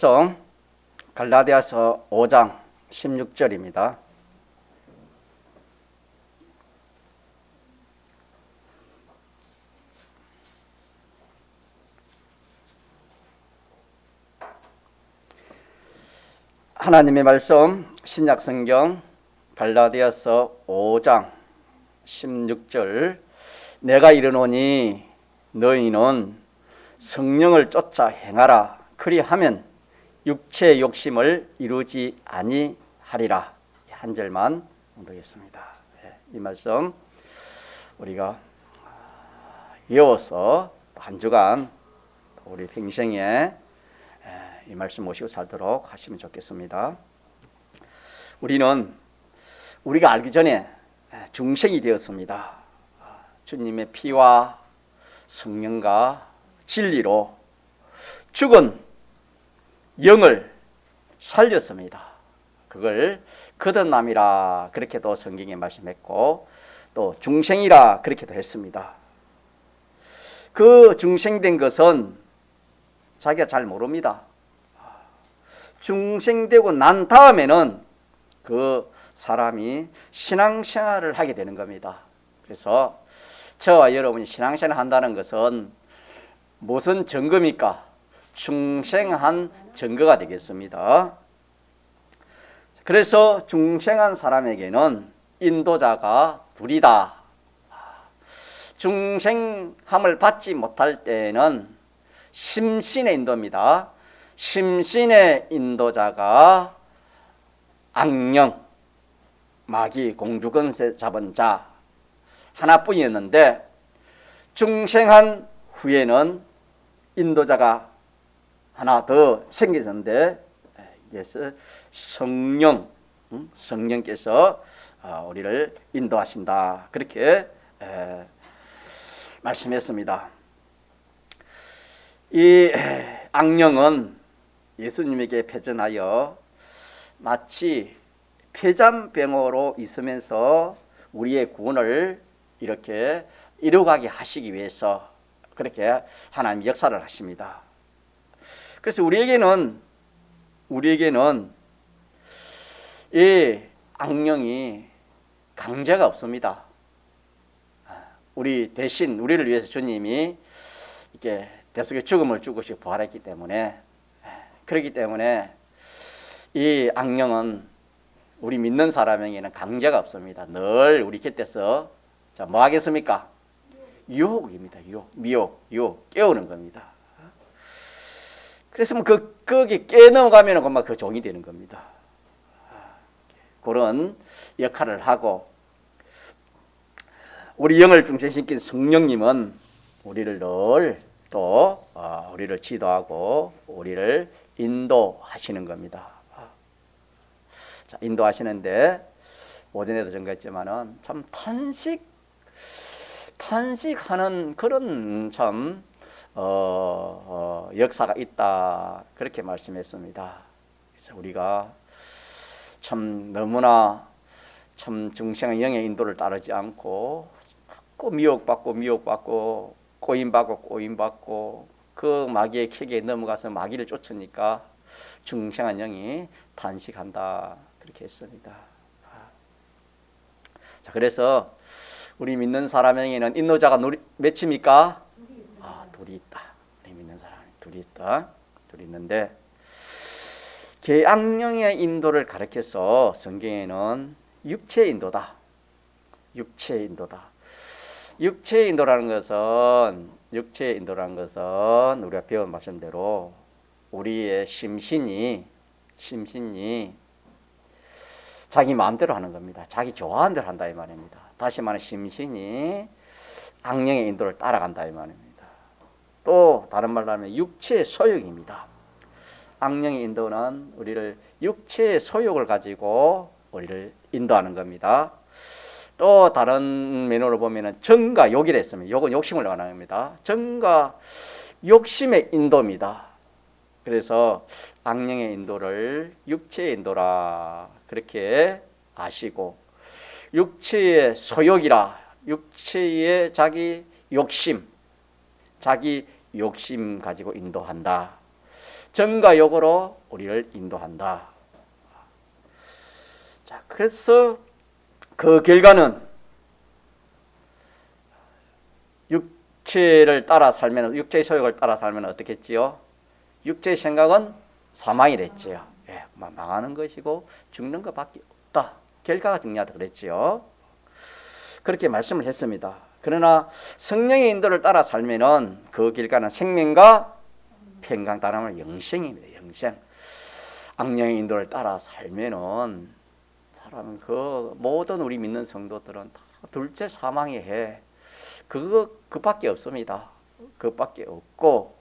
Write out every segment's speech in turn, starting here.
말씀 갈라디아서 5장 16절입니다. 하나님의 말씀 신약성경 갈라디아서 5장 16절 내가 이르노니 너희는 성령을 쫓아 행하라 그리하면 육체의 욕심을 이루지 아니하리라. 한 절만 보겠습니다. 이 말씀 우리가 외워서 한 주간 우리 평생에 이 말씀 모시고 살도록 하시면 좋겠습니다. 우리가 알기 전에 중생이 되었습니다. 주님의 피와 성령과 진리로 죽은 영을 살렸습니다. 그걸 거듭남이라 그렇게도 성경에 말씀했고 또 중생이라 그렇게도 했습니다. 그 중생된 것은 자기가 잘 모릅니다. 중생되고 난 다음에는 그 사람이 신앙생활을 하게 되는 겁니다. 그래서 저와 여러분이 신앙생활을 한다는 것은 무슨 증거입니까? 중생한 증거가 되겠습니다. 그래서 중생한 사람에게는 인도자가 둘이다. 중생함을 받지 못할 때에는 심신의 인도입니다. 심신의 인도자가 악령, 마귀, 공주권세 잡은 자 하나뿐이었는데 중생한 후에는 인도자가 하나 더 생겼는데 이것은 성령께서 우리를 인도하신다. 그렇게 말씀했습니다. 이 악령은 예수님에게 패전하여 마치 폐잔병으로 있으면서 우리의 구원을 이렇게 이루어가게 하시기 위해서 그렇게 하나님 역사를 하십니다. 그래서 우리에게는 이 악령이 강제가 없습니다. 우리 대신 우리를 위해서 주님이 이렇게 대속의 죽음을 죽으시고 부활했기 때문에 그렇기 때문에 이 악령은 우리 믿는 사람에게는 강제가 없습니다. 늘 우리 곁에서 뭐 하겠습니까? 유혹입니다. 미혹, 깨우는 겁니다. 그래서 거기 깨넘어가면 그만 그 종이 되는 겁니다. 그런 역할을 하고 우리 영을 중심시킨 성령님은 우리를 늘 또 우리를 지도하고 우리를 인도하시는 겁니다. 자, 인도하시는데 오전에도 전가했지만은 참 탄식하는 그런 참 역사가 있다 그렇게 말씀했습니다. 그래서 우리가 참 너무나 참 중생의 영의 인도를 따르지 않고 자꾸 미혹받고 꼬임받고 그 마귀의 킥에 넘어가서 마귀를 쫓으니까 중생한 영이 탄식한다 그렇게 했습니다. 자, 그래서 우리 믿는 사람에게는 인도자가 몇입니까? 둘이 있다. 우리 믿는 사람이 둘이 있다. 둘이 있는데 악령의 인도를 가르쳐서 성경에는 육체의 인도다. 육체의 인도라는 것은 우리가 배운 말씀대로 우리의 심신이 자기 마음대로 하는 겁니다. 자기 좋아하는 대로 한다 이 말입니다. 다시 말하면 심신이 악령의 인도를 따라간다 이 말입니다. 또 다른 말로 하면 육체의 소욕입니다. 악령의 인도는 우리를 육체의 소욕을 가지고 우리를 인도하는 겁니다. 또 다른 면으로 보면은 정과 욕이라 했습니다. 욕은 욕심을 말하는 겁니다. 정과 욕심의 인도입니다. 그래서 악령의 인도를 육체의 인도라 그렇게 아시고 육체의 소욕이라 육체의 자기 욕심 가지고 인도한다. 정과 욕으로 우리를 인도한다. 자, 그래서 그 결과는 육체를 따라 살면, 육체의 소욕을 따라 살면 어떻겠지요? 육체의 생각은 사망이 됐지요. 예, 망하는 것이고 죽는 것밖에 없다. 결과가 중요하다 그랬지요. 그렇게 말씀을 했습니다. 그러나 성령의 인도를 따라 살면은 그 결과는 생명과 평강, 따르면 영생입니다. 영생. 악령의 인도를 따라 살면은 사람은 그 모든 우리 믿는 성도들은 다 둘째 사망의 해. 그밖에 없습니다. 그밖에 없고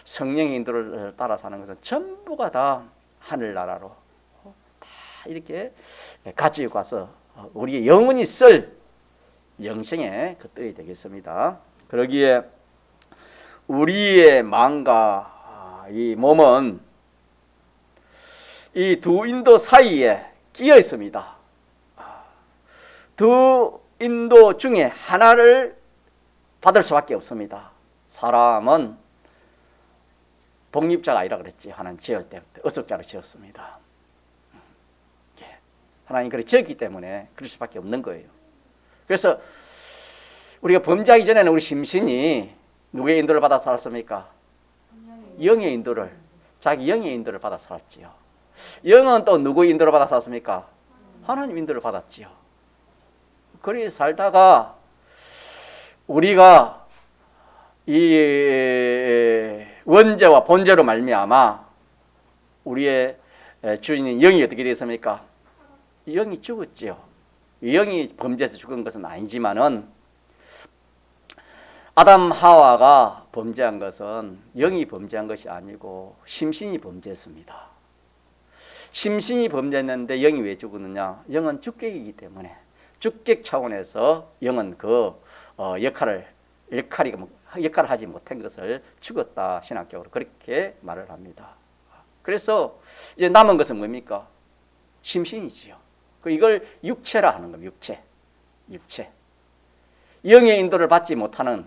성령의 인도를 따라 사는 것은 전부가 다 하늘나라로 다 이렇게 가지고 가서 우리의 영원히 쓸 영생의 그 뜰이 되겠습니다. 그러기에 우리의 마음과 이 몸은 이 두 인도 사이에 끼어 있습니다. 두 인도 중에 하나를 받을 수밖에 없습니다. 사람은 독립자가 아니라 그랬지. 하나님 지을 때부터 의석자로 지었습니다. 하나님 그렇게 지었기 때문에 그럴 수밖에 없는 거예요. 그래서 우리가 범죄하기 전에는 우리 심신이 누구의 인도를 받아 살았습니까? 영의 인도를, 자기 영의 인도를 받아 살았지요. 영은 또 누구의 인도를 받아 살았습니까? 하나님 인도를 받았지요. 그리 살다가 우리가 이 원죄와 본죄로 말미암아 우리의 주인인 영이 어떻게 되었습니까? 영이 죽었지요. 영이 범죄해서 죽은 것은 아니지만은 아담 하와가 범죄한 것은 영이 범죄한 것이 아니고 심신이 범죄했습니다. 심신이 범죄했는데 영이 왜 죽었느냐? 영은 주객이기 때문에 주객 차원에서 영은 그 역할을 하지 못한 것을 죽었다. 신학적으로 그렇게 말을 합니다. 그래서 이제 남은 것은 뭡니까? 심신이지요. 이걸 육체라 하는 겁니다. 육체. 영의 인도를 받지 못하는,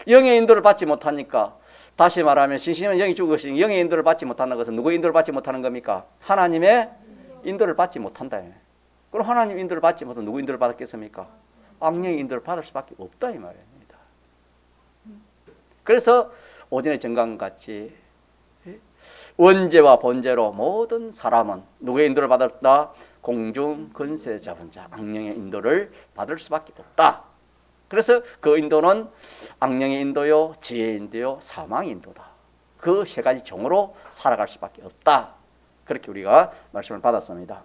영의 인도를 받지 못하니까 다시 말하면 신심은 영이 죽으시니 영의 인도를 받지 못하는 것은 누구의 인도를 받지 못하는 겁니까? 하나님의 인도를 받지 못한다. 그럼 하나님 인도를 받지 못하면 누구 인도를 받았겠습니까? 악령의 인도를 받을 수밖에 없다 이 말입니다. 그래서 오전의 정강같이 원죄와 본죄로 모든 사람은 누구의 인도를 받았다? 공중 근세 잡은 자, 악령의 인도를 받을 수밖에 없다. 그래서 그 인도는 악령의 인도요, 지혜의 인도요, 사망의 인도다. 그 세 가지 종으로 살아갈 수밖에 없다. 그렇게 우리가 말씀을 받았습니다.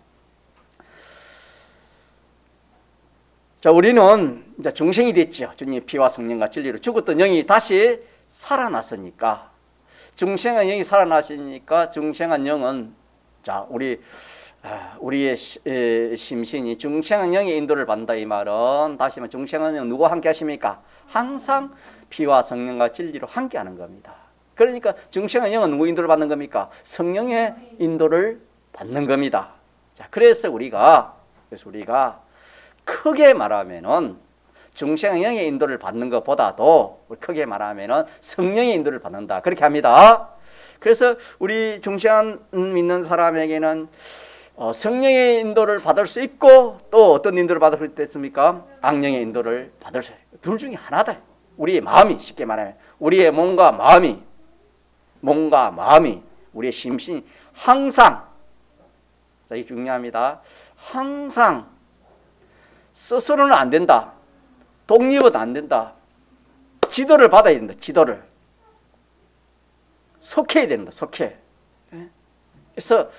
자, 우리는 이제 중생이 됐죠. 주님의 피와 성령과 진리로 죽었던 영이 다시 살아났으니까, 중생한 영이 살아나시니까 중생한 영은, 자, 우리의 심신이 중생한 영의 인도를 받는다 이 말은, 다시 말하면 중생한 영 누구와 함께 하십니까? 항상 피와 성령과 진리로 함께 하는 겁니다. 그러니까 중생한 영은 누구 인도를 받는 겁니까? 성령의 인도를 받는 겁니다. 자, 그래서 우리가 크게 말하면은 중생한 영의 인도를 받는 것보다도 크게 말하면은 성령의 인도를 받는다. 그렇게 합니다. 그래서 우리 중생한 믿는 사람에게는 성령의 인도를 받을 수 있고, 또 어떤 인도를 받을 수 있겠습니까? 악령의 인도를 받을 수 있어요. 둘 중에 하나다. 우리의 마음이, 쉽게 말하면 우리의 몸과 마음이, 우리의 심신이 항상, 자, 이게 중요합니다. 항상 스스로는 안 된다. 독립은 안 된다. 지도를 받아야 된다. 지도를 속해야 된다. 속해. 그래서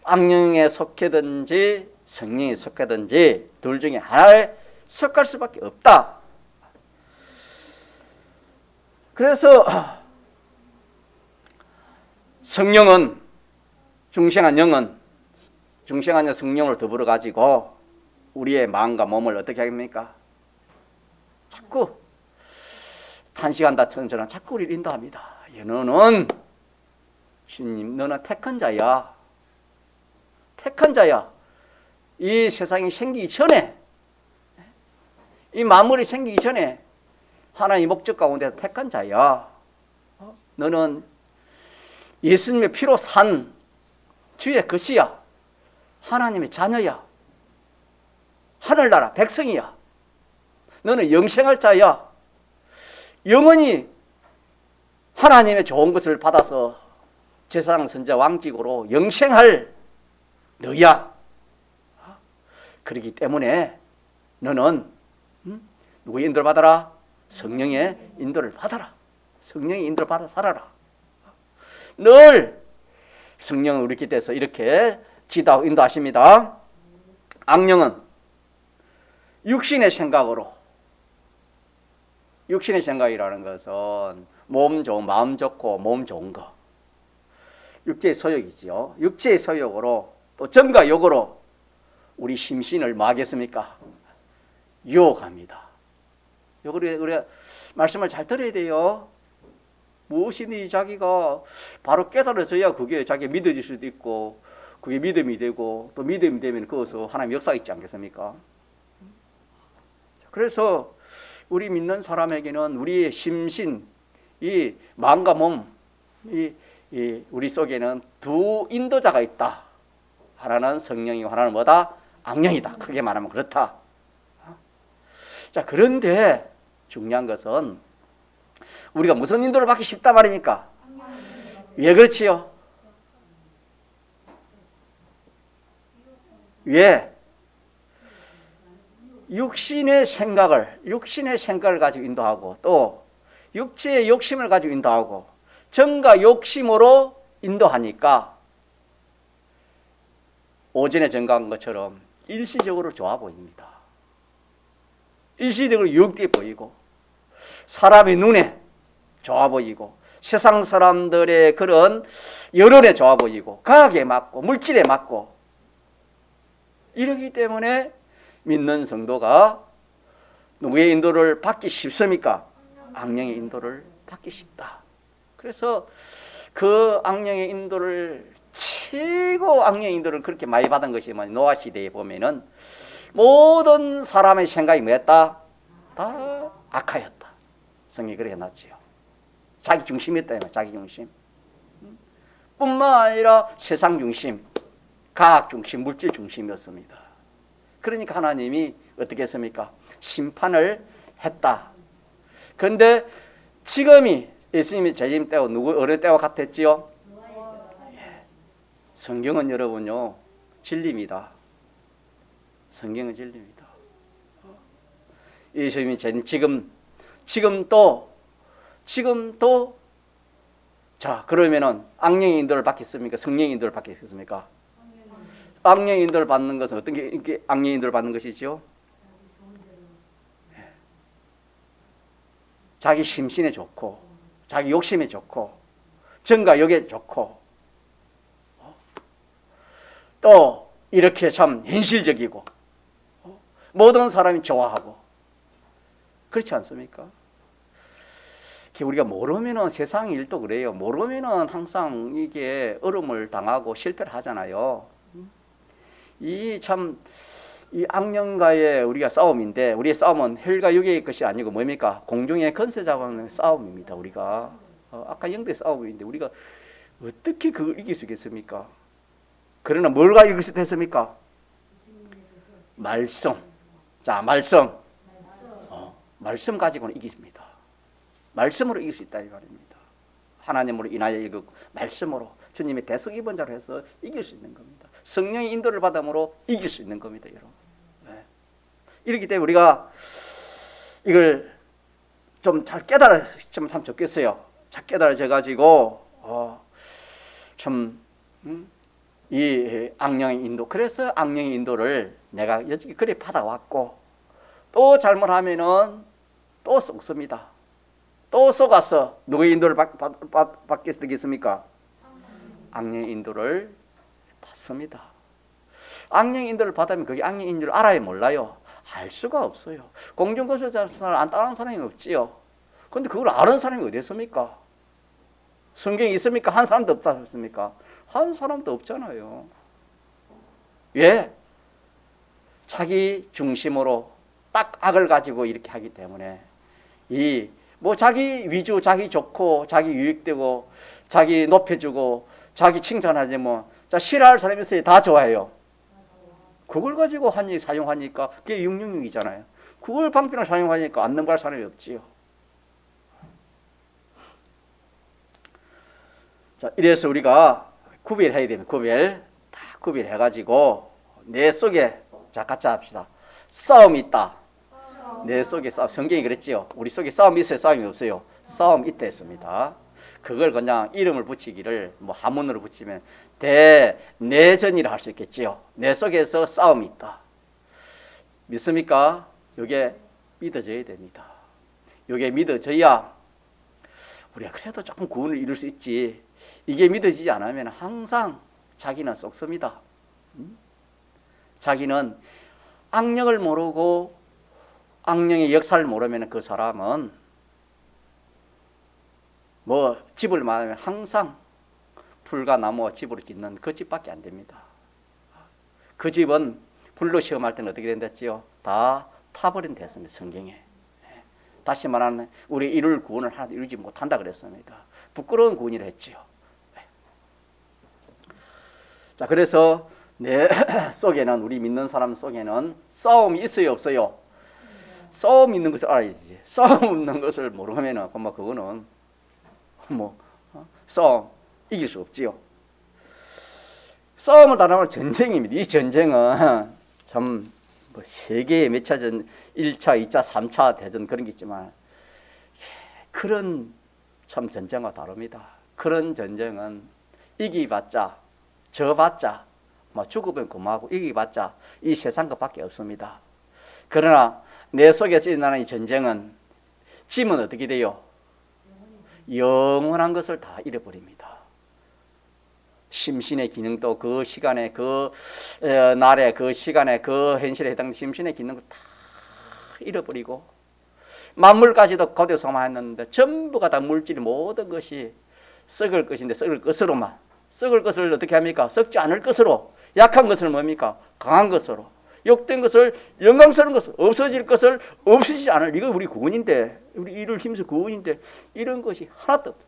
악령에 속해든지 성령에 속해든지 둘 중에 하나를 속할 수밖에 없다. 그래서 성령은, 중생한 영은 중생한 성령을 더불어 가지고 우리의 마음과 몸을 어떻게 합니까? 자꾸 탄식한다 천천한 자꾸 우리를 인도합니다. 너는 주님, 너는 택한 자야. 택한 자야. 이 세상이 생기기 전에, 이 만물이 생기기 전에 하나님의 목적 가운데서 택한 자야. 너는 예수님의 피로 산 주의 것이야. 하나님의 자녀야. 하늘나라 백성이야. 너는 영생할 자야. 영원히 하나님의 좋은 것을 받아서 제사장 선지자 왕직으로 영생할 너야. 그렇기 때문에 너는 누구의 인도를 받아라? 성령의 인도를 받아라. 성령의 인도를 받아 살아라. 늘 성령은 우리 곁에서 이렇게 지도하고 인도하십니다. 악령은 육신의 생각으로, 육신의 생각이라는 것은 몸 좋은, 마음 좋고 몸 좋은 거, 육체의 소욕이지요. 육체의 소욕으로 또 정과 욕으로 우리 심신을 뭐 하겠습니까? 유혹합니다. 우리가 말씀을 잘 들어야 돼요. 무엇이니 자기가 바로 깨달아져야 그게 자기 믿어질 수도 있고, 그게 믿음이 되고, 또 믿음이 되면 그것은 하나님의 역사가 있지 않겠습니까? 그래서 우리 믿는 사람에게는 우리의 심신, 이 마음과 몸, 우리 속에는 두 인도자가 있다. 하나는 성령이고 하나는 뭐다? 악령이다. 크게 말하면 그렇다. 자, 그런데 중요한 것은 우리가 무슨 인도를 받기 쉽다 말입니까? 왜 그렇지요? 왜? 육신의 생각을 가지고 인도하고, 또 육체의 욕심을 가지고 인도하고, 정과 욕심으로 인도하니까 오전에 전가한 것처럼 일시적으로 좋아 보입니다. 일시적으로 유혹돼 보이고, 사람의 눈에 좋아 보이고, 세상 사람들의 그런 여론에 좋아 보이고, 과학에 맞고 물질에 맞고, 이러기 때문에 믿는 성도가 누구의 인도를 받기 쉽습니까? 악령의 인도를 받기 쉽다. 그래서 그 악령의 인도를, 최고 악령의 인도를 그렇게 많이 받은 것이 노아 시대에 보면은 모든 사람의 생각이 뭐였다? 다 악하였다. 성경이 그렇게 해놨지요. 자기 중심이었다. 자기 중심. 뿐만 아니라 세상 중심, 과학 중심, 물질 중심이었습니다. 그러니까 하나님이 어떻게 했습니까? 심판을 했다. 그런데 지금이 예수님이 재림 때와 어느 때와 같았지요? 성경은 여러분요, 진리입니다. 성경은 진리입니다. 예수님이 지금 또 자, 그러면은 악령의 인도를 받겠습니까? 성령의 인도를 받겠습니까? 악령의 인도를 받는 것은 어떤 게 악령의 인도를 받는 것이죠? 자기 심신에 좋고, 자기 욕심에 좋고, 정과 욕에 좋고, 또 이렇게 참 현실적이고, 모든 사람이 좋아하고, 그렇지 않습니까? 우리가 모르면은 세상 일도 그래요. 모르면은 항상 이게 어려움을 당하고 실패를 하잖아요. 이 악령과의 우리가 싸움인데, 우리의 싸움은 혈과 육의 것이 아니고 뭡니까? 공중의 권세 잡는 싸움입니다. 우리가 아까 영대 싸움인데 우리가 어떻게 그걸 이길 수 있겠습니까? 그러나 뭘 가지고 이길 수 있겠습니까? 말씀. 자, 말씀 가지고는 이깁니다. 말씀으로 이길 수 있다 이 말입니다. 하나님으로 인하여 이기고, 말씀으로 주님의 대속 입원자로 해서 이길 수 있는 겁니다. 성령의 인도를 받음으로 이길 수 있는 겁니다, 여러분. 네. 이렇기 때문에 우리가 이걸 좀 잘 깨달았으면 참 좋겠어요. 잘 깨달아져 가지고 이 악령의 인도, 그래서 악령의 인도를 내가 여지기 그래 받아왔고, 또 잘못하면은 또 속습니다. 또 속아서 누구의 인도를 받게 되겠습니까? 악령의 인도를 받습니다. 악령의 인도를 받으면 그게 악령의 인도를 알아요, 몰라요? 알 수가 없어요. 공중거수자를 안 따르는 사람이 없지요. 그런데 그걸 아는 사람이 어디 있습니까? 성경에 있습니까? 한 사람도 없다 했습니까? 한 사람도 없잖아요. 왜? 자기 중심으로 딱 악을 가지고 이렇게 하기 때문에 이 뭐 자기 위주, 자기 좋고, 자기 유익되고, 자기 높여주고, 자기 칭찬하지 뭐. 자, 싫어할 사람이 있어요. 다 좋아해요. 그걸 가지고 한일 사용하니까 그게 666이잖아요. 그걸 방편을 사용하니까 안 넘어갈 사람이 없지요. 자, 이래서 우리가 구별해야 됩니다. 다 구별해가지고 내 속에, 자, 같이 합시다. 싸움이 있다. 내 속에 싸움. 성경이 그랬지요. 우리 속에 싸움이 있어요, 싸움이 없어요? 싸움 있다 했습니다. 그걸 그냥 이름을 붙이기를 뭐 한문으로 붙이면 대내전이라 할 수 있겠지요. 내 속에서 싸움이 있다. 믿습니까? 이게 믿어져야 됩니다. 이게 믿어져야 우리가 그래도 조금 구원을 이룰 수 있지. 이게 믿어지지 않으면 항상 자기는 썩습니다. 자기는 악령을 모르고 악령의 역사를 모르면 그 사람은 뭐 집을 말하면 항상 풀과 나무와 집으로 짓는 그 집밖에 안 됩니다. 그 집은 불로 시험할 때는 어떻게 된댔지요? 다 타버린 됐습니다. 성경에. 다시 말하면 우리 이룰 구원을 하나도 이루지 못한다 그랬습니다. 부끄러운 구원이라 했지요. 자, 그래서 내 속에는, 우리 믿는 사람 속에는 싸움이 있어요, 없어요? 싸움 있는 것을 알아야지. 싸움 없는 것을 모르면은 그거는 싸움 이길 수 없지요. 싸움을 단하면 전쟁입니다. 이 전쟁은 참 세계에 몇 차 전, 1차, 2차, 3차 대전 그런 게 있지만 그런 참 전쟁과 다릅니다. 그런 전쟁은 이기봤자 져봤자 죽으면 그만하고 이기봤자 이 세상 것밖에 없습니다. 그러나 내 속에서 일어나는 이 전쟁은 지면 어떻게 돼요? 영원한 것을 다 잃어버립니다. 심신의 기능도 그 시간에, 그 날에, 그 시간에, 그 현실에 해당되는 심신의 기능을 다 잃어버리고 만물까지도 고대소만 했는데 전부가 다 물질이 모든 것이 썩을 것인데 썩을 것으로만, 썩을 것을 어떻게 합니까? 썩지 않을 것으로, 약한 것을 뭡니까? 강한 것으로, 욕된 것을 영광스러운 것을, 없어질 것을 없어지지 않을, 이거 우리 구원인데, 우리 이를 힘써 구원인데 이런 것이 하나도 없다.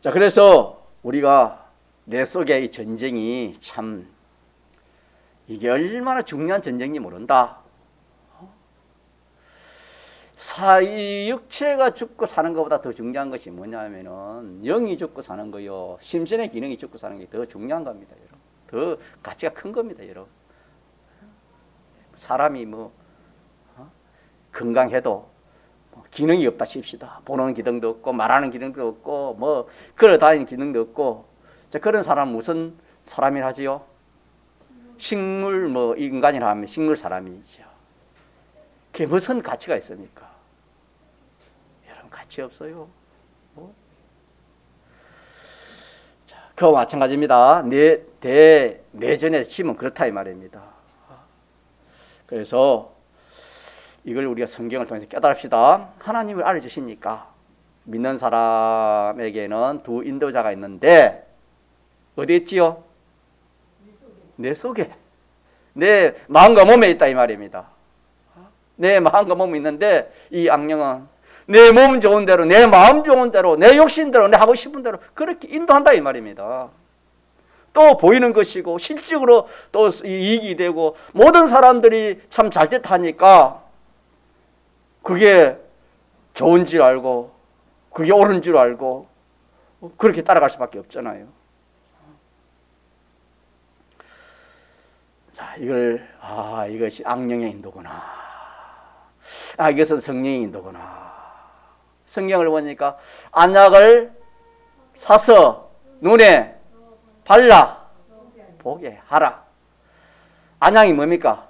자, 그래서 우리가 내 속에 이 전쟁이 참 이게 얼마나 중요한 전쟁인지 모른다. 이 육체가 죽고 사는 것보다 더 중요한 것이 뭐냐면은 영이 죽고 사는 거요, 심신의 기능이 죽고 사는 게 더 중요한 겁니다, 여러분. 더 가치가 큰 겁니다, 여러분. 사람이 건강해도 기능이 없다 칩시다. 보는 기능도 없고 말하는 기능도 없고 걸어다니는 기능도 없고, 자, 그런 사람은 무슨 사람이라 하지요? 식물 인간이라 하면 식물 사람이죠. 그게 무슨 가치가 있습니까? 여러분, 가치 없어요. 자, 그와 마찬가지입니다. 내전에 치면 그렇다 이 말입니다. 그래서 이걸 우리가 성경을 통해서 깨달읍시다. 하나님을 알려주시니까 믿는 사람에게는 두 인도자가 있는데 어디 있지요? 내 속에, 내 마음과 몸에 있다 이 말입니다. 내 마음과 몸이 있는데 이 악령은 내 몸 좋은 대로, 내 마음 좋은 대로, 내 욕심대로, 내 하고 싶은 대로 그렇게 인도한다 이 말입니다. 또 보이는 것이고 실질적으로 또 이익이 되고 모든 사람들이 참 잘됐다니까 그게 좋은 줄 알고 그게 옳은 줄 알고 그렇게 따라갈 수밖에 없잖아요. 자, 이것이 악령의 인도구나. 이것은 성령의 인도구나. 성경을 보니까 안약을 사서 눈에 발라 보게 하라. 안약이 뭡니까?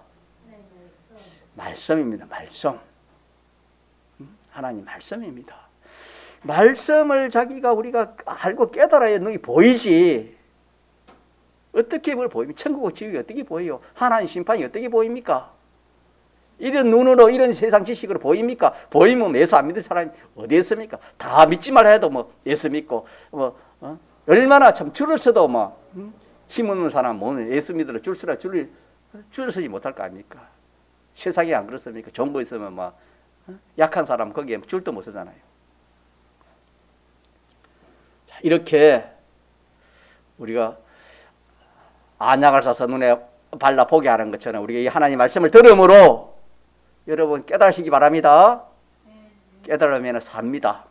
말씀입니다. 말씀. 하나님 말씀입니다. 말씀을 우리가 알고 깨달아야 눈이 보이지. 어떻게 그걸 보입니까? 천국의 지옥이 어떻게 보여요? 하나님 심판이 어떻게 보입니까? 이런 눈으로 이런 세상 지식으로 보입니까? 보이면 예수 안 믿는 사람이 어디 있습니까? 다 믿지 말라 해도 예수 믿고 얼마나 참 줄을 서도 힘없는 사람 예수 믿으러 줄 서라 줄을 줄을 서지 못할 거 아닙니까? 세상이 안 그렇습니까? 좋은 거 있으면 막 약한 사람 거기에 줄도 못 서잖아요. 자, 이렇게 우리가 안약을 사서 눈에 발라 보게 하는 것처럼 우리가 이 하나님 말씀을 들음으로 여러분 깨달으시기 바랍니다. 깨달으면 삽니다.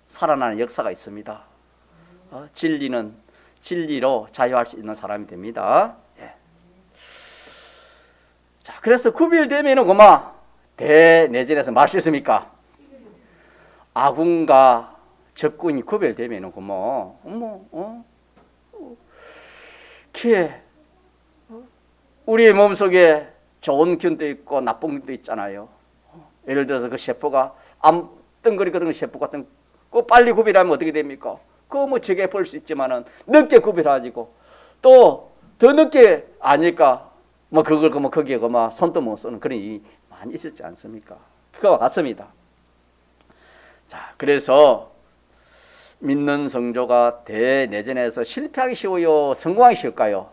살아나는 역사가 있습니다. 진리는 진리로 자유할 수 있는 사람이 됩니다. 예. 자, 그래서 9일 되면은 고마 대내전에서 말 수 있습니까? 아군과 적군이 구별되면은 고마 키에 우리의 몸속에 좋은 균도 있고 나쁜 균도 있잖아요. 예를 들어서 그 세포가 암 덩거리거든 세포 같은 거 빨리 구별하면 어떻게 됩니까? 그거 뭐 적게 볼 수 있지만은 늦게 구별하지고 또 더 늦게 아니까 뭐 그걸 뭐 거기에 뭐 손도 못 쓰는 그런 일이 많이 있었지 않습니까? 그거와 같습니다. 자, 그래서 믿는 성도가 대내전에서 실패하기 쉬워요? 성공하기 쉬울까요?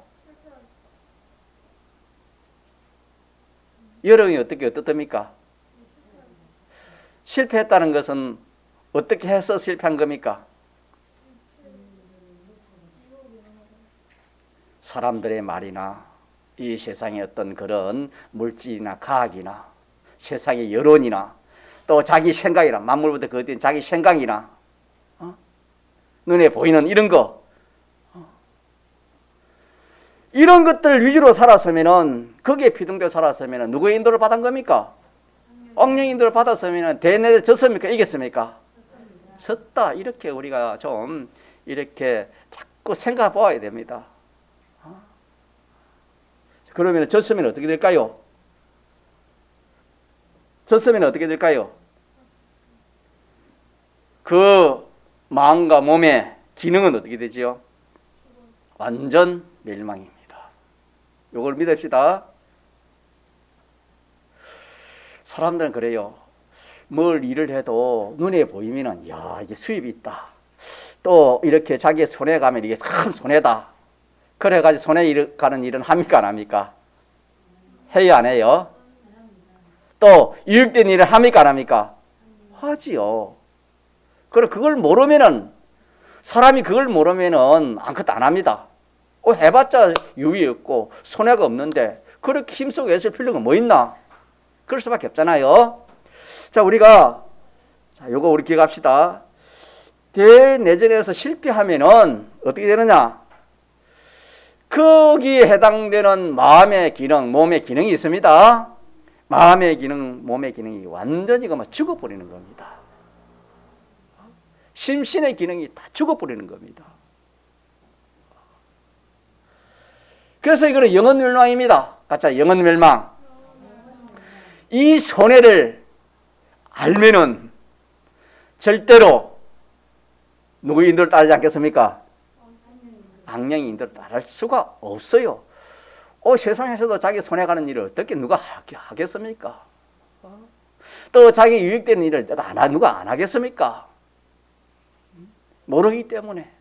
여러분이 어떻습니까? 실패했다는 것은 어떻게 해서 실패한 겁니까? 사람들의 말이나 이 세상의 어떤 그런 물질이나 과학이나 세상의 여론이나 또 자기 생각이나 만물부터 그 뒤에 자기 생각이나 눈에 보이는 이런 거 이런 것들 위주로 살았으면은 거기에 피동되어 살았으면은 누구의 인도를 받은 겁니까? 엉령 인도를 받았으면은 대내에 졌습니까? 이겼습니까? 졌다. 이렇게 우리가 좀 이렇게 자꾸 생각해 보아야 됩니다. 그러면 졌으면 어떻게 될까요? 졌으면 어떻게 될까요? 그 마음과 몸의 기능은 어떻게 되지요? 완전 멸망입니다. 요걸 믿읍시다. 사람들은 그래요. 뭘 일을 해도 눈에 보이면은 야 이게 수입이 있다. 또 이렇게 자기의 손해 가면 이게 참 손해다. 그래가지고 손해 가는 일은 합니까 안 합니까? 해요 안 해요? 또 유익된 일을 합니까 안 합니까? 하지요. 그럼 그걸 모르면은 사람이 그걸 모르면은 아무것도 안 합니다. 해봤자 유익이 없고 손해가 없는데 그렇게 힘쓰고 애쓸 필요가 뭐 있나? 그럴 수밖에 없잖아요. 자, 우리가 요거 우리 기억합시다. 대내전에서 실패하면은 어떻게 되느냐? 거기에 해당되는 마음의 기능, 몸의 기능이 있습니다. 마음의 기능, 몸의 기능이 완전히 죽어버리는 겁니다. 심신의 기능이 다 죽어버리는 겁니다. 그래서 이거는 영혼 멸망입니다. 같이 영혼 멸망. 이 손해를 알면은 절대로 누구의 인도를 따르지 않겠습니까? 악령의 인도를 따를 수가 없어요. 세상에서도 자기 손해가는 일을 어떻게 누가 하겠습니까? 또 자기 유익되는 일을 누가 안 하겠습니까? 모르기 때문에,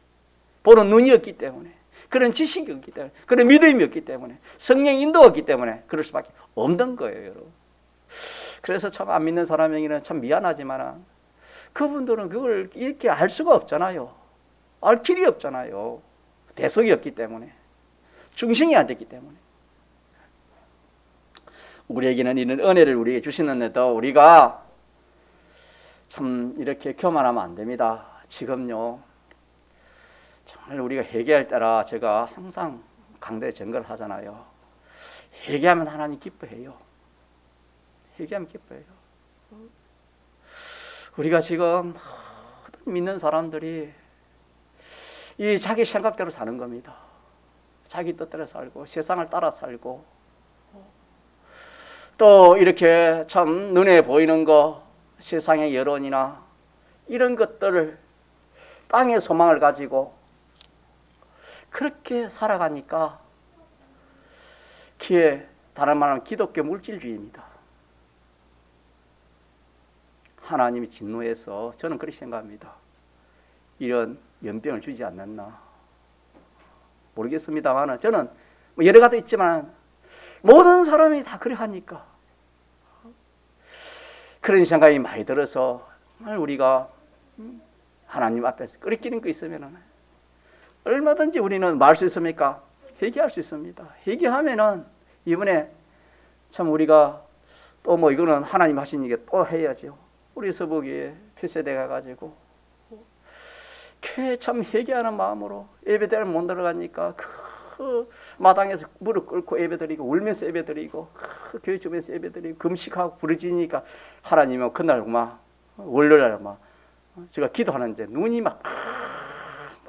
보는 눈이 없기 때문에, 그런 지식이 없기 때문에, 그런 믿음이 없기 때문에, 성령 인도가 없기 때문에 그럴 수밖에 없는 거예요, 여러분. 그래서 참 안 믿는 사람에게는 참 미안하지만 그분들은 그걸 이렇게 알 수가 없잖아요. 알 길이 없잖아요. 대속이 없기 때문에, 중심이 안 됐기 때문에. 우리에게는 이런 은혜를 우리에게 주시는데도 우리가 참 이렇게 교만하면 안 됩니다. 지금요, 정말 우리가 회개할 때라 제가 항상 강대 증거를 하잖아요. 회개하면 하나님 기뻐해요. 회개하면 기뻐해요. 우리가 지금 믿는 사람들이 이 자기 생각대로 사는 겁니다. 자기 뜻대로 살고 세상을 따라 살고 또 이렇게 참 눈에 보이는 거 세상의 여론이나 이런 것들을 땅의 소망을 가지고 그렇게 살아가니까 그게 다른 말하면 기독교 물질주의입니다. 하나님이 진노해서 저는 그렇게 생각합니다. 이런 연병을 주지 않았나 모르겠습니다만 저는 여러 가지 있지만 모든 사람이 다 그래 하니까 그런 생각이 많이 들어서 우리가 하나님 앞에서 끓이끼는 거 있으면 얼마든지 우리는 말할 수 있습니까? 회개할 수 있습니다. 회개하면은 이번에 참 우리가 또 뭐 이거는 하나님 하신 얘기 또 해야죠. 우리 서북에 폐쇄돼 가가지고 참 회개하는 마음으로 예배대를 못 들어가니까 그 마당에서 무릎 꿇고 예배드리고 울면서 예배드리고 교회 주변에서 예배드리고 금식하고 부르짖으니까 하나님은 그날 막 월요일날 막 제가 기도하는데 눈이 막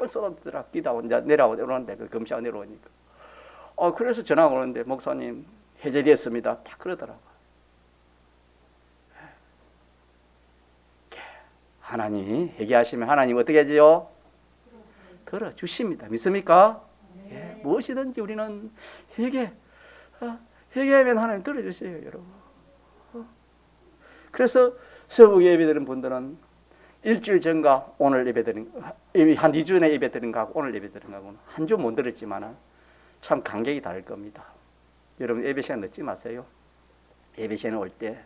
쏟아지더라. 기도하고 이제 내려오는데 그 금식하고 내려오니까 그래서 전화가 오는데 목사님 해제되었습니다. 딱 그러더라고. 하나님이 회개하시면 하나님 어떻게 해줘요? 들어주십니다. 믿습니까? 예, 무엇이든지 우리는 회개하면 하나님 들어주세요, 여러분. 그래서 서북 예배드리는 분들은 일주일 전과 오늘 예배드린 한 2주 전에 예배드린 거하고 오늘 예배드린 거하고는 한 주 못 들었지만 참 간격이 다를 겁니다. 여러분 예배 시간 늦지 마세요. 예배 시간에 올 때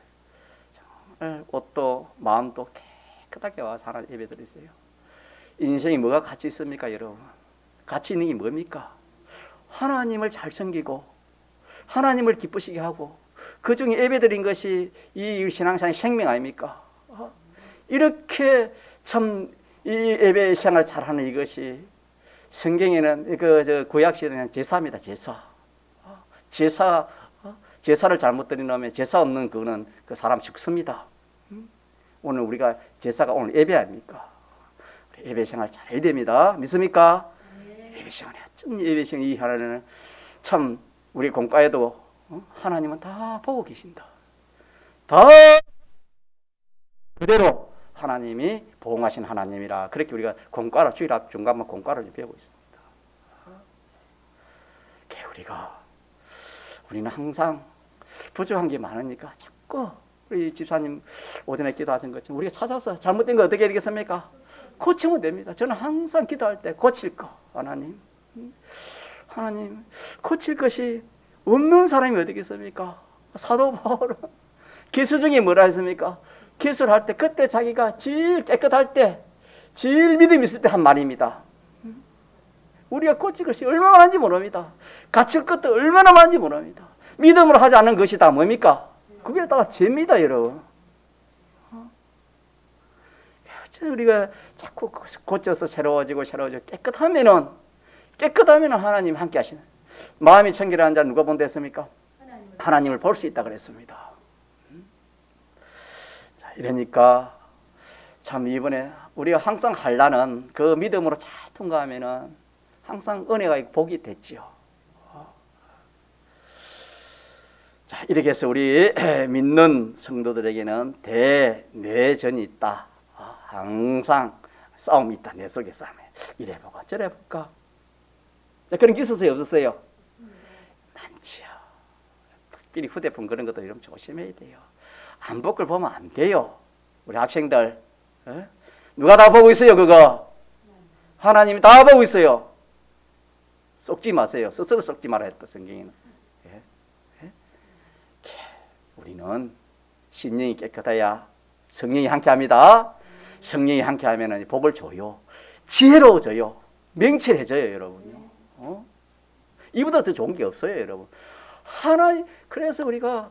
옷도 마음도 깨끗하게 와서 하나 예배 드리세요. 인생이 뭐가 가치 있습니까, 여러분? 가치 있는 게 뭡니까? 하나님을 잘 섬기고 하나님을 기쁘시게 하고 그 중에 예배 드린 것이 이 신앙생활의 생명 아닙니까? 이렇게 참 이 예배 생활을 잘하는 이것이 성경에는 구약 시대는 제사입니다. 제사를 잘못 드리면 제사 없는 그거는 그 사람 죽습니다. 오늘 우리가 제사가 오늘 예배 아닙니까? 예배 생활 잘해야 됩니다. 믿습니까? 네. 예배 생활 예배 생활 이 하나님은 참 우리 공과에도 하나님은 다 보고 계신다. 다 그대로 하나님이 보응하신 하나님이라 그렇게 우리가 공과로 주일학 중간만 공과를 배우고 있습니다. 우리는 항상 부족한 게 많으니까 자꾸 우리 집사님 오전에 기도하신 것처럼 우리가 찾아서 잘못된 거 어떻게 되겠습니까? 고치면 됩니다. 저는 항상 기도할 때 고칠 거 하나님 고칠 것이 없는 사람이 어디겠습니까? 사도 바울은 기술 중에 뭐라 했습니까? 기술할 때 그때 자기가 제일 깨끗할 때 제일 믿음이 있을 때 한 말입니다. 우리가 고칠 것이 얼마나 많은지 모릅니다. 갖출 것도 얼마나 많은지 모릅니다. 믿음으로 하지 않는 것이 다 뭡니까? 그게 다 죄입니다, 여러분. 우리가 자꾸 고쳐서 새로워지고 깨끗하면은 하나님 함께 하시는 마음이 청결한 자 누가 본다 했습니까? 하나님을 볼 수 있다 그랬습니다. 자, 이러니까 참 이번에 우리가 항상 하려는 그 믿음으로 잘 통과하면은 항상 은혜가 복이 됐지요. 자, 이렇게 해서 우리 믿는 성도들에게는 대내전이 있다. 항상 싸움이 있다. 내 속에 싸움이. 이래 보고 저래 볼까. 자, 그런 게 있었어요, 없었어요? 많지요. 특별히 휴대폰 그런 것도 이러면 조심해야 돼요. 안 볼 걸 보면 안 돼요. 우리 학생들. 누가 다 보고 있어요, 그거? 하나님이 다 보고 있어요. 속지 마세요. 스스로 속지 말아야 했다, 성경에는. 우리는 심령이 깨끗해야 성령이 함께합니다. 성령이 함께하면 복을 줘요. 지혜로워져요. 명철해져요, 여러분요. 이보다 더 좋은 게 없어요, 여러분. 그래서 우리가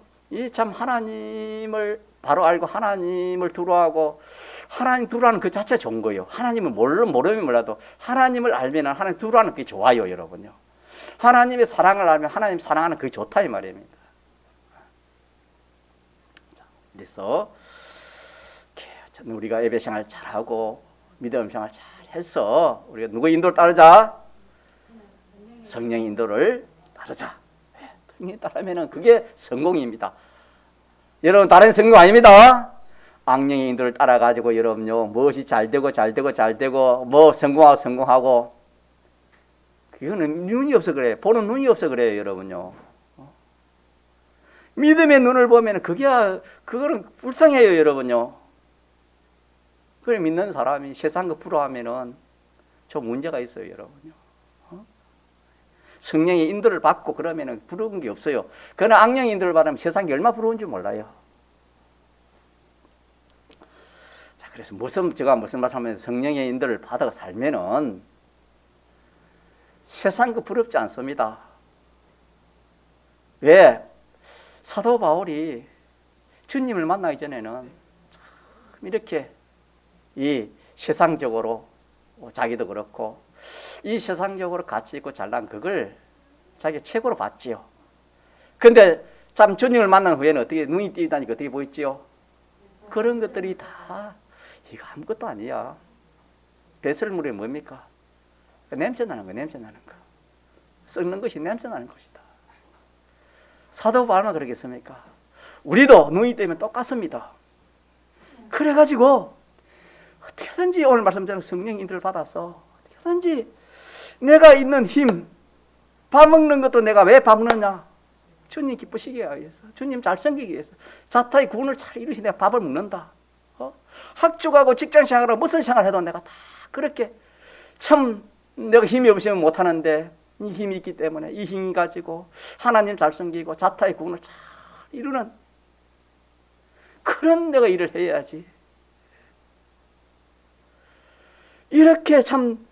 참 하나님을 바로 알고 하나님을 두려워하고 하나님 두려워하는 그 자체가 좋은 거예요. 하나님을 모르면 몰라도 하나님을 알면 하나님 두려워하는 그게 좋아요, 여러분요. 하나님의 사랑을 알면 하나님 사랑하는 그게 좋다 이 말입니다. 그래서 우리가 예배 생활 잘하고 믿음 생활 잘해서 우리가 누구 인도를 따르자? 성령 인도를 따르자. 성령 따르면 그게 성공입니다. 여러분 다른 성공 아닙니다. 악령의 인도를 따라가지고 여러분요 무엇이 잘되고 뭐 성공하고 그거는 눈이 없어 그래요. 보는 눈이 없어 그래요, 여러분요. 믿음의 눈을 보면 그거는 불쌍해요, 여러분요. 그걸 믿는 사람이 세상 거 부러워하면은 좀 문제가 있어요, 여러분요. 성령의 인도를 받고 그러면은 부러운 게 없어요. 그러나 악령의 인도를 받으면 세상이 얼마나 부러운지 몰라요. 자, 그래서 제가 무슨 말씀하면서 성령의 인도를 받아 살면은 세상 그 부럽지 않습니다. 왜? 사도 바울이 주님을 만나기 전에는 참 이렇게 이 세상적으로 자기도 그렇고 이 세상적으로 가치 있고 잘난 그걸 자기 최고로 봤지요. 근데 참 주님을 만난 후에는 어떻게 눈이 띄다니까 어떻게 보였지요? 그런 것들이 다 이거 아무것도 아니야. 배설물이 뭡니까? 냄새 나는 거, 냄새 나는 거. 썩는 것이 냄새 나는 것이다. 사도 바울은 그러겠습니까? 우리도 눈이 뜨면 똑같습니다. 그래가지고 어떻게든지 오늘 말씀대로 성령 인도를 받아서 어떻게든지 내가 있는 힘, 밥 먹는 것도 내가 왜 밥 먹느냐? 주님 기쁘시게 하기 위해서, 주님 잘 섬기기 위해서, 자타의 구원을 잘 이루시 내가 밥을 먹는다. 학교가고 직장생활하고 무슨 생활해도 내가 다 그렇게 참 내가 힘이 없으면 못하는데 이 힘이 있기 때문에 이 힘 가지고 하나님 잘 섬기고 자타의 구원을 잘 이루는 그런 내가 일을 해야지. 이렇게 참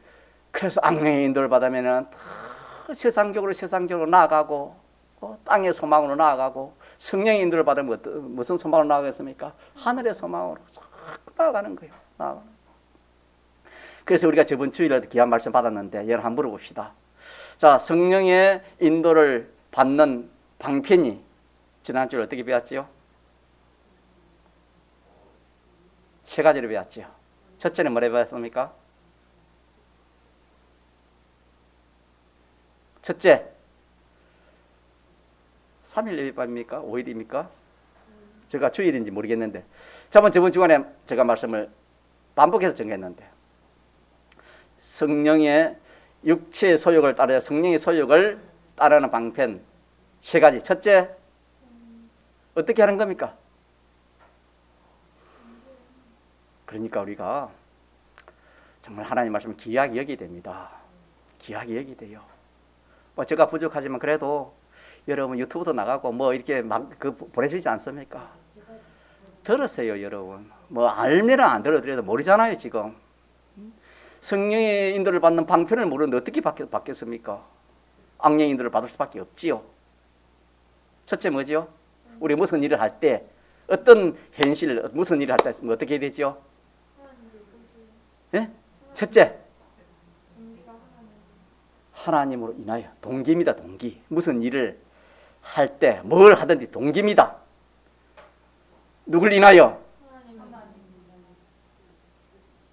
그래서 악령의 인도를 받으면은 세상적으로 나아가고 땅의 소망으로 나아가고 성령의 인도를 받으면 무슨 소망으로 나아가겠습니까? 하늘의 소망으로 나아가는 거예요. 나아가는. 그래서 우리가 저번 주일에 귀한 말씀 받았는데 여러분 한번 물어봅시다. 자, 성령의 인도를 받는 방편이 지난주에 어떻게 배웠지요? 세 가지를 배웠지요. 첫째는 뭐를 배웠습니까? 첫째, 3일 예배입니까? 5일입니까? 제가 주일인지 모르겠는데 저번 주간에 제가 말씀을 반복해서 정했는데 성령의 육체의 소욕을 따라 성령의 소욕을 따르는 방편 세 가지. 첫째, 어떻게 하는 겁니까? 그러니까 우리가 정말 하나님 말씀을 귀하게 여기게 됩니다. 귀하게 여기게 돼요. 뭐 제가 부족하지만 그래도 여러분 유튜브도 나가고 뭐 이렇게 막 보내주지 않습니까? 들으세요, 여러분. 뭐 알면 안 들어도 모르잖아요, 지금. 성령의 인도를 받는 방편을 모르는데 어떻게 받겠습니까? 악령의 인도를 받을 수밖에 없지요. 첫째 뭐지요? 우리 무슨 일을 할 때 어떤 현실, 무슨 일을 할 때 어떻게 해야 되죠? 예? 첫째, 하나님으로 인하여 동기입니다. 동기. 무슨 일을 할 때 뭘 하든지 동기입니다. 누굴 인하여?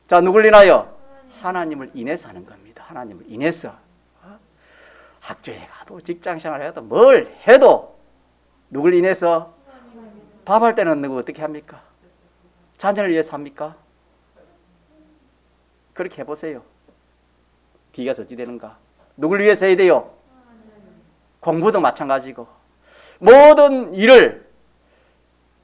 자, 누굴 인하여? 하나님을 인해서 하는 겁니다. 하나님을 인해서. 학교에 가도 직장생활 해도 뭘 해도 누굴 인해서? 밥할 때는 누구 어떻게 합니까? 자녀를 위해서 합니까? 그렇게 해보세요. 뒤가 어찌 되는가? 누굴 위해서 해야 돼요? 공부도 마찬가지고 모든 일을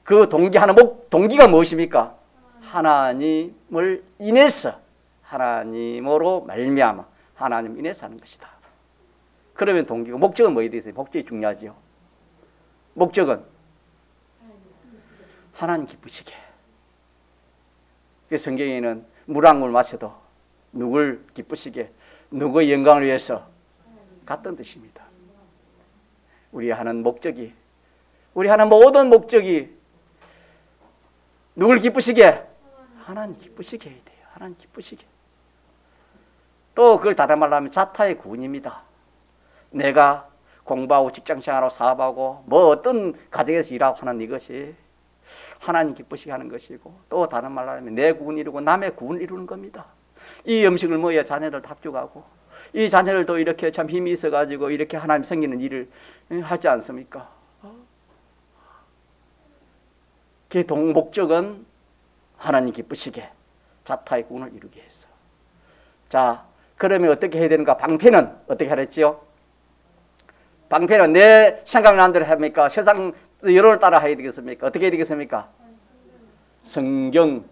그 동기가 무엇입니까? 하나님을 인해서 하나님으로 말미암아 하나님 인해서 하는 것이다. 그러면 동기가 목적은 뭐에 대해서? 목적이 중요하지요. 목적은 하나님 기쁘시게. 그래서 성경에는 물 한 물 마셔도 누굴 기쁘시게, 누구의 영광을 위해서 같은 뜻입니다. 우리 하는 목적이, 우리 하는 모든 목적이 누굴 기쁘시게? 하나님 기쁘시게 해야 돼요. 하나님 기쁘시게. 또 그걸 다른 말로 하면 자타의 구원입니다. 내가 공부하고 직장생활하고 사업하고 뭐 어떤 가정에서 일하고 하는 이것이 하나님 기쁘시게 하는 것이고, 또 다른 말로 하면 내 구원 이루고 남의 구원 이루는 겁니다. 이 음식을 먹어야 자녀들 학교 가고 이 자녀들도 이렇게 참 힘이 있어가지고 이렇게 하나님 섬기는 일을 하지 않습니까? 그 목적은 하나님 기쁘시게 자타의 구원을 이루게 해서. 자, 그러면 어떻게 해야 되는가? 방편은 어떻게 하랬지요? 방편은 내 생각이 난 대로 합니까? 세상 여론을 따라 해야 되겠습니까? 어떻게 해야 되겠습니까? 성경을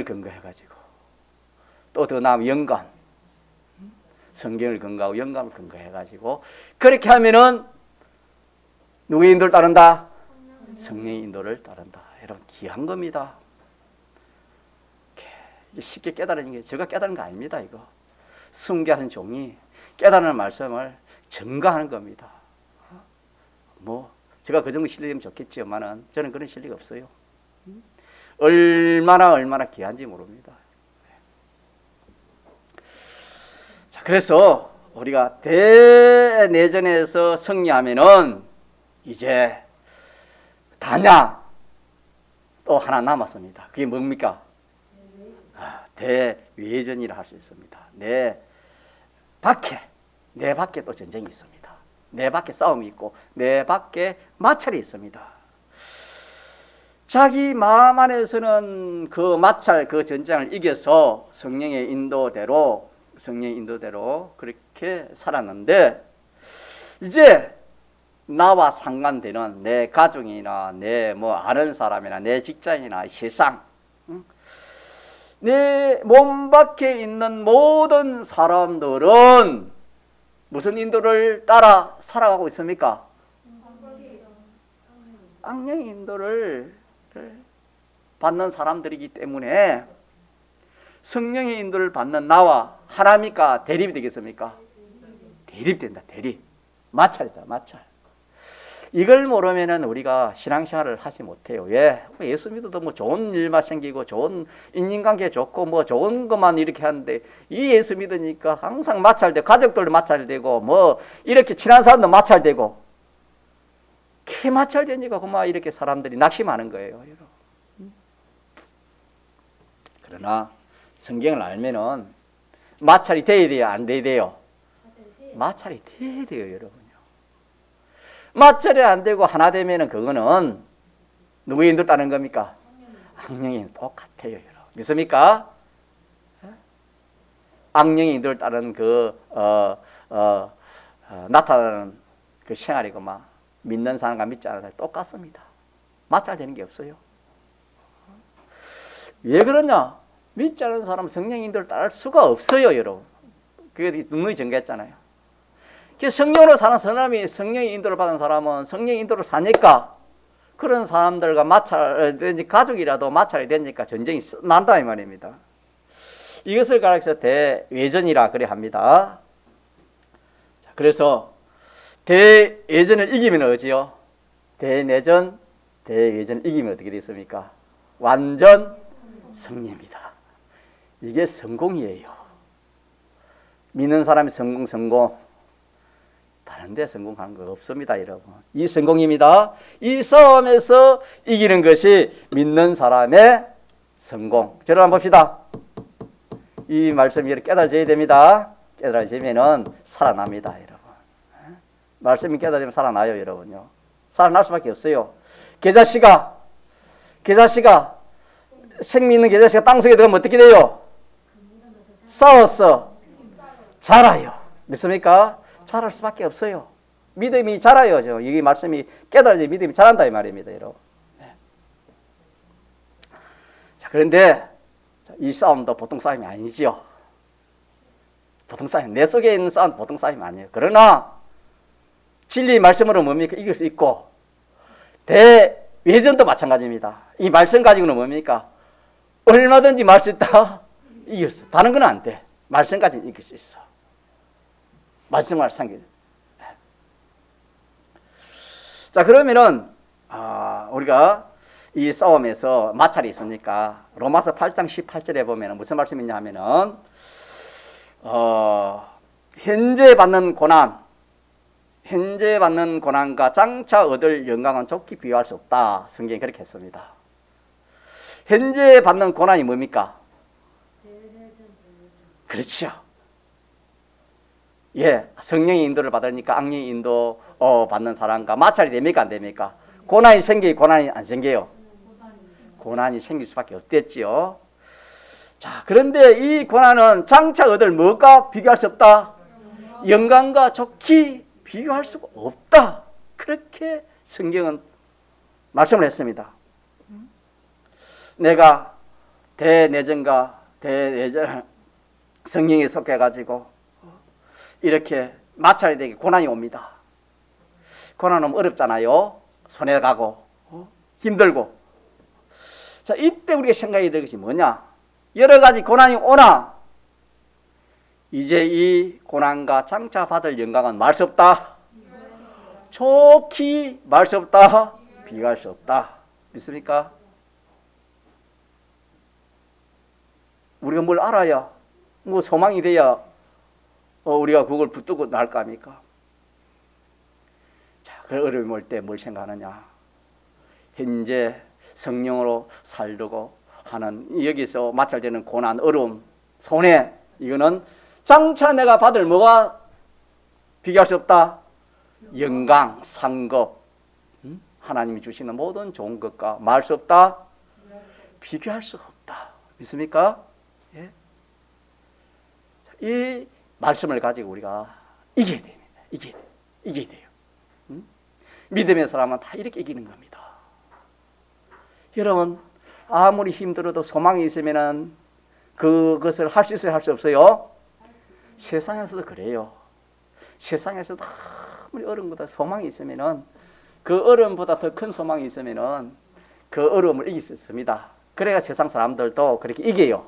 근거해가지고. 또 더 나아가면 영감. 성경을 근거하고 영감을 근거해가지고 그렇게 하면은 누구의 인도를 따른다? 성령의 인도를 따른다. 여러분 귀한 겁니다. 쉽게 깨달은 게 제가 깨달은 거 아닙니다. 이거 순교하신 종이 깨달은 말씀을 증거하는 겁니다. 뭐 제가 그 정도 실력이면 좋겠지만은 저는 그런 실력이 없어요. 얼마나 귀한지 모릅니다. 자, 그래서 우리가 대내전에서 승리하면은 이제 다냐 또 하나 남았습니다. 그게 뭡니까? 대외전이라 할 수 있습니다. 내 밖에 또 전쟁이 있습니다. 내 밖에 싸움이 있고 내 밖에 마찰이 있습니다. 자기 마음 안에서는 그 마찰, 그 전쟁을 이겨서 성령의 인도대로 그렇게 살았는데 이제 나와 상관되는 내 가족이나 내 뭐 아는 사람이나 내 직장이나 세상, 내 몸 밖에 있는 모든 사람들은 무슨 인도를 따라 살아가고 있습니까? 악령의 인도를 받는 사람들이기 때문에 성령의 인도를 받는 나와 하나님과 대립이 되겠습니까? 대립된다. 대립. 마찰이다. 마찰. 이걸 모르면은 우리가 신앙생활을 하지 못해요. 왜? 예수 믿어도 뭐 좋은 일만 생기고 좋은 인간관계 좋고 뭐 좋은 것만 이렇게 하는데 이 예수 믿으니까 항상 마찰되고 가족들도 마찰되고 뭐 이렇게 친한 사람도 마찰되고 그 마찰되니까 그만 이렇게 사람들이 낙심하는 거예요. 여러분. 그러나 성경을 알면은 마찰이 돼야 돼요? 안 돼야 돼요? 마찰이 돼야 돼요, 여러분. 마찰이 안 되고 하나 되면은 그거는 누구의 인도를 따르는 겁니까? 악령이 똑같아요, 여러분. 믿습니까? 악령의 인도를 따르는 나타나는 그 생활이고 막 믿는 사람과 믿지 않는 사람이 똑같습니다. 마찰되는 게 없어요. 왜 그러냐? 믿지 않는 사람은 성령의 인도를 따를 수가 없어요, 여러분. 그게 누누이 전개했잖아요. 성령으로 사는 사람이 성령의 인도를 받은 사람은 성령의 인도를 사니까 그런 사람들과 마찰, 가족이라도 마찰이 되니까 전쟁이 난다 이 말입니다. 이것을 가르쳐서 대외전이라 그래 합니다. 그래서 대외전을 이기면 어지요? 대내전, 대외전을 이기면 어떻게 되겠습니까? 완전 승리입니다. 이게 성공이에요. 믿는 사람이 성공. 다른 데 성공하는 거 없습니다, 여러분. 이 성공입니다. 이 싸움에서 이기는 것이 믿는 사람의 성공. 저를 한번 봅시다. 이 말씀이 깨달아져야 됩니다. 깨달아지면은 살아납니다, 여러분. 말씀이 깨달아지면 살아나요, 여러분요. 살아날 수밖에 없어요. 계자씨가 생미 있는 계자씨가 땅속에 들어가면 어떻게 돼요? 싸웠어. 자라요. 믿습니까? 자랄 수밖에 없어요. 믿음이 자라요. 이 말씀이 깨달아지 믿음이 자란다 이 말입니다, 여러분. 네. 자, 그런데 이 싸움도 보통 싸움이 아니지요. 보통 싸움, 내 속에 있는 싸움 보통 싸움이 아니에요. 그러나 진리 말씀으로 뭡니까? 이길 수 있고 대외전도 마찬가지입니다. 이 말씀 가지고는 뭡니까? 얼마든지 말 수 있다. 이길 수. 다른 건 안 돼. 말씀까지는 이길 수 있어. 말씀을 상기. 자, 그러면은 우리가 이 싸움에서 마찰이 있으니까 로마서 8장 18절에 보면 무슨 말씀이 있냐 하면은 현재 받는 고난과 장차 얻을 영광은 좋게 비교할 수 없다. 성경이 그렇게 했습니다. 현재 받는 고난이 뭡니까? 그렇죠. 예, 성령의 인도를 받으니까 악령의 인도 받는 사람과 마찰이 됩니까? 안 됩니까? 고난이 생겨요? 고난이 안 생겨요? 고난이 생길 수밖에 없겠지요. 자, 그런데 이 고난은 장차 얻을 뭐가 비교할 수 없다? 영광과 좋게 비교할 수가 없다. 그렇게 성경은 말씀을 했습니다. 내가 대내전과 대내전 성령에 속해가지고 이렇게 마찰이 되게 고난이 옵니다. 고난 오면 어렵잖아요. 손해 가고 힘들고. 자, 이때 우리가 생각해야 될 것이 뭐냐? 여러 가지 고난이 오나 이제 이 고난과 장차 받을 영광은 말 수 없다. 좋게 말 수 없다. 비교할 수 없다. 믿습니까? 우리가 뭘 알아야 뭐 소망이 돼야 우리가 그걸 붙들고 나을 거 아닙니까? 자, 그 어려움이 올 때 뭘 생각하느냐? 현재 성령으로 살려고 하는 여기서 마찰되는 고난, 어려움, 손해, 이거는 장차 내가 받을 뭐가 비교할 수 없다? 영광, 상급, 하나님이 주시는 모든 좋은 것과 말 수 없다? 비교할 수가 없다. 믿습니까? 예? 이 말씀을 가지고 우리가 이겨야 됩니다. 이겨야 돼요. 믿음의 사람은 다 이렇게 이기는 겁니다. 여러분, 아무리 힘들어도 소망이 있으면은 그것을 할 수 있어요, 할 수 없어요? 세상에서도 그래요. 세상에서도 아무리 어려운 것보다 소망이 있으면은 그 어려움보다 더 큰 소망이 있으면은 그 어려움을 이길 수 있습니다. 그래야 세상 사람들도 그렇게 이겨요.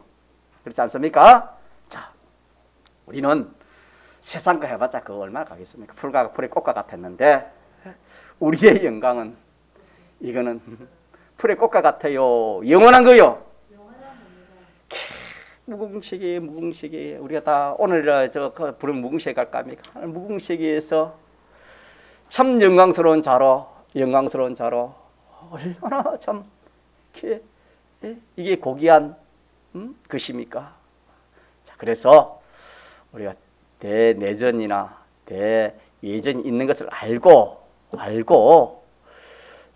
그렇지 않습니까? 자, 우리는 세상 거 해봤자 그거 얼마나 가겠습니까? 풀과 풀의 꽃과 같았는데 우리의 영광은 이거는 풀의 꽃과 같아요. 영원한 거요. 무궁시계 우리가 다 오늘 저 부른 무궁시계 갈까 합니까? 무궁시계에서 참 영광스러운 자로 얼마나 참 이게 고귀한 것입니까? 자, 그래서 우리가 대내전이나 대예전이 있는 것을 알고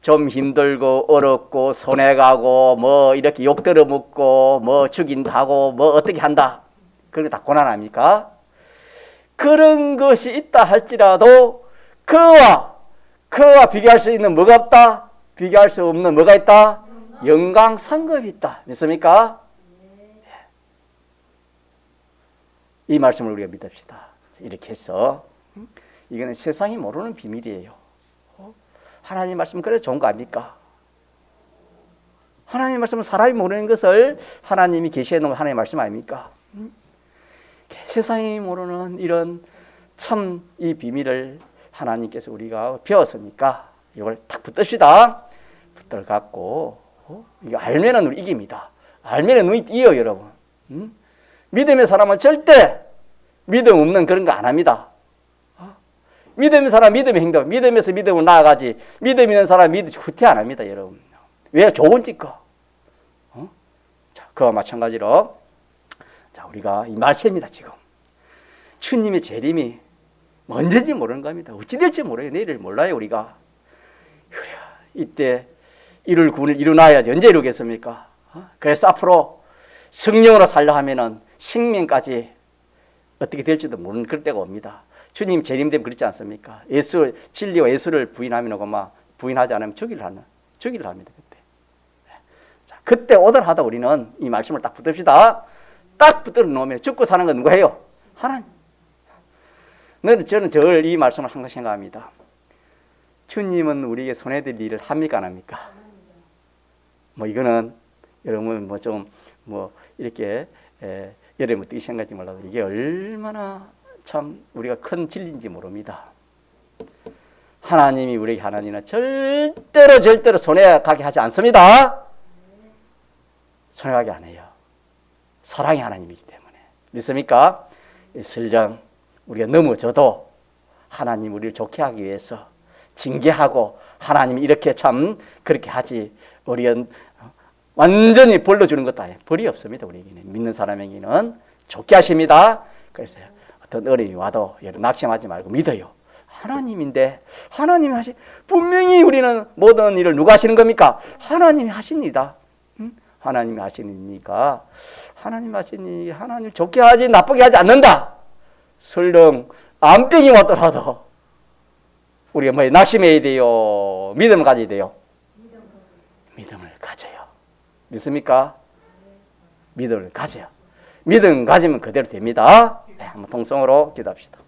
좀 힘들고 어렵고 손해가고 뭐 이렇게 욕 들어먹고 뭐 죽인다고 뭐 어떻게 한다, 그런 거 다 고난 아닙니까? 그런 것이 있다 할지라도 그와 비교할 수 있는 뭐가 없다? 비교할 수 없는 뭐가 있다? 영광 상급이 있다. 믿습니까? 이 말씀을 우리가 믿읍시다. 이렇게 해서 이거는 세상이 모르는 비밀이에요. 하나님 말씀은 그래서 좋은 거 아닙니까? 하나님 말씀은 사람이 모르는 것을 하나님이 계시해 놓은 하나님의 말씀 아닙니까? 세상이 모르는 이런 참 이 비밀을 하나님께서 우리가 배웠으니까 이걸 딱 붙듭시다. 붙들 갖고 이거 알면은 우리 이깁니다. 알면은 눈이 띄어요, 여러분. 믿음의 사람은 절대 믿음 없는 그런 거 안 합니다. 믿음의 사람 믿음의 행동, 믿음에서 믿음을 나아가지 믿음 있는 사람 믿음이 후퇴 안 합니다, 여러분. 왜? 좋으니까. 자, 그와 마찬가지로 자, 우리가 이 말씀입니다. 지금 주님의 재림이 언제인지 모르는 겁니다. 어찌 될지 모르요. 내일을 몰라요. 우리가 이때 이룰 구원을 이루나야지 언제 이루겠습니까? 그래서 앞으로 성령으로 살려 하면은 생명까지 어떻게 될지도 모르는 그럴 때가 옵니다. 주님 재림되면 그렇지 않습니까? 예수, 진리와 예수를 부인하면 부인하지 않으면 죽이려 합니다. 그때. 자, 그때 오더라 하다 우리는 이 말씀을 딱 붙듭시다. 딱 붙들어 놓으면 죽고 사는 건 누가 해요? 하나님. 저는 이 말씀을 항상 생각합니다. 주님은 우리에게 손해될 일을 합니까, 안 합니까? 뭐 이거는 여러분 이렇게 여러분 어떻게 생각할지 몰라도 이게 얼마나 참 우리가 큰 진리인지 모릅니다. 하나님이 우리 하나님은 절대로 손해가게 하지 않습니다. 손해가게 안 해요. 사랑의 하나님이기 때문에. 믿습니까? 설령 우리가 넘어져도 하나님 우리를 좋게 하기 위해서 징계하고 하나님이 이렇게 참 그렇게 하지 우리는 완전히 벌로 주는 것도 아니에요. 벌이 없습니다. 우리에게는. 믿는 사람에게는 좋게 하십니다. 그래서 어떤 어려움이 와도 낙심하지 말고 믿어요. 하나님인데 하나님이 분명히 우리는 모든 일을 누가 하시는 겁니까? 하나님이 하십니다. 하나님이 하시니까 하나님 하시니 하나님 좋게 하지 나쁘게 하지 않는다. 설령 암병이 왔더라도 우리가 뭐 낙심해야 돼요? 믿음을 가져야 돼요? 믿음을 가져요. 믿습니까? 믿음을 가져요. 믿음 가지면 그대로 됩니다. 네, 한번 통성으로 기도합시다.